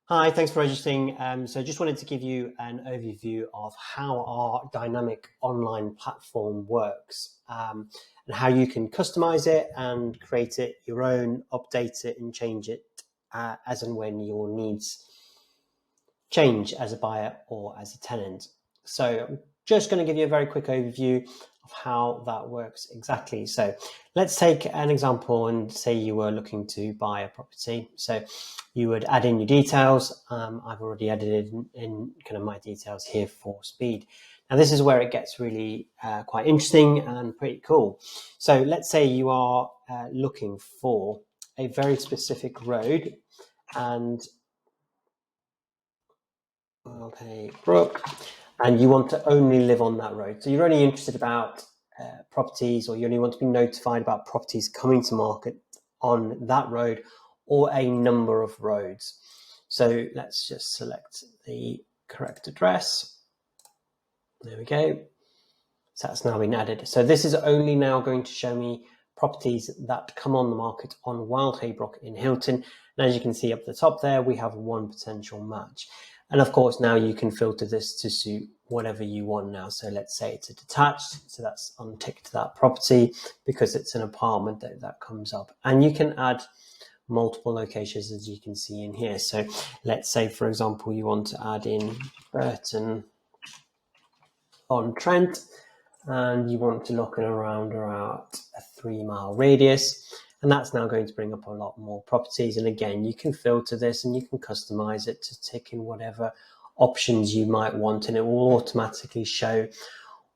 Hi, thanks for registering. So just wanted to give you an overview of how our dynamic online platform works, and how you can customize it and create it your own, update it and change it as and when your needs change as a buyer or as a tenant. So I'm just going to give you a very quick overview of how that works exactly. So let's take an example and say you were looking to buy a property. So you would add in your details. I've already added in kind of my details here for speed. Now this is where it gets really quite interesting and pretty cool. So let's say you are looking for a very specific road, and okay, Brook, and you want to only live on that road. So you're only interested about properties, or you only want to be notified about properties coming to market on that road or a number of roads. So let's just select the correct address. There we go. So that's now been added. So this is only now going to show me properties that come on the market on Wild Haybrook in Hilton. And as you can see up the top there, we have one potential match. And of course, now you can filter this to suit whatever you want now. So let's say it's a detached, so that's unticked that property because it's an apartment that comes up. And you can add multiple locations, as you can see in here. So let's say, for example, you want to add in Burton on Trent, and you want to look at around a 3-mile radius, and that's now going to bring up a lot more properties. And again, you can filter this and you can customize it to tick in whatever options you might want, and it will automatically show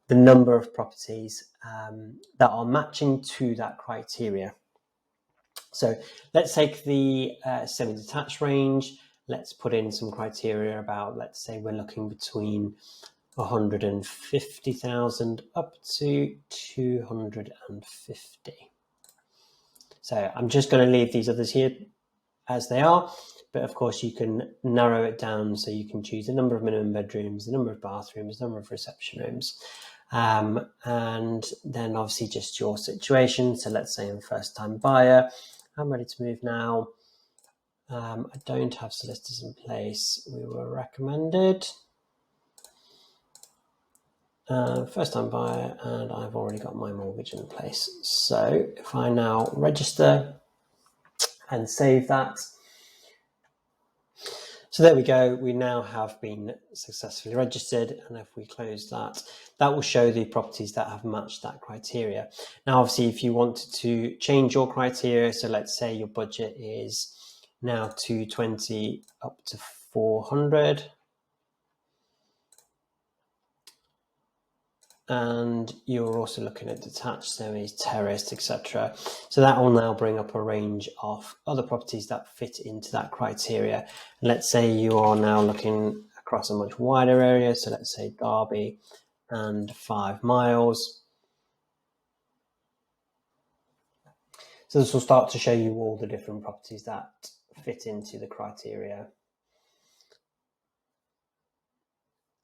the number of properties that are matching to that criteria. So let's take the semi-detached range. Let's put in some criteria about, let's say we're looking between 150,000 up to 250. So I'm just going to leave these others here as they are, but of course you can narrow it down, so you can choose the number of minimum bedrooms, the number of bathrooms, the number of reception rooms, and then obviously just your situation. So let's say I'm a first-time buyer, I'm ready to move now. I don't have solicitors in place. We were recommended. First time buyer, and I've already got my mortgage in place. So if I now register and save that, so there we go, we now have been successfully registered. And if we close that, that will show the properties that have matched that criteria. Now obviously if you wanted to change your criteria, so let's say your budget is now 220 up to 400, and you're also looking at detached, semis, terraced, etc. So that will now bring up a range of other properties that fit into that criteria. Let's say you are now looking across a much wider area, so let's say Derby and 5 miles. So this will start to show you all the different properties that fit into the criteria.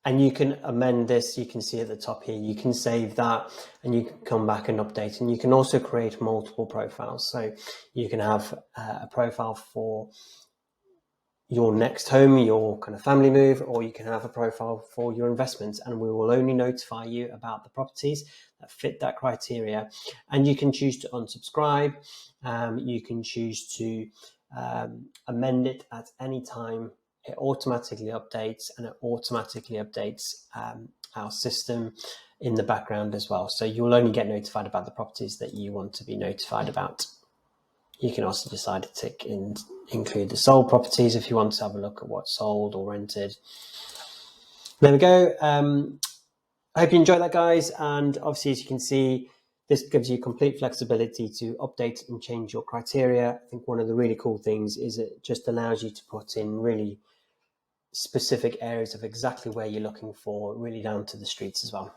And you can amend this, you can see at the top here, you can save that and you can come back and update. And you can also create multiple profiles. So you can have a profile for your next home, your kind of family move, or you can have a profile for your investments, and we will only notify you about the properties that fit that criteria. And you can choose to unsubscribe. You can choose to amend it at any time. It automatically updates, and it automatically updates our system in the background as well. So you'll only get notified about the properties that you want to be notified about. You can also decide to include the sold properties if you want to have a look at what's sold or rented. There we go. I hope you enjoyed that, guys. And obviously, as you can see, this gives you complete flexibility to update and change your criteria. I think one of the really cool things is it just allows you to put in really specific areas of exactly where you're looking for, really down to the streets as well.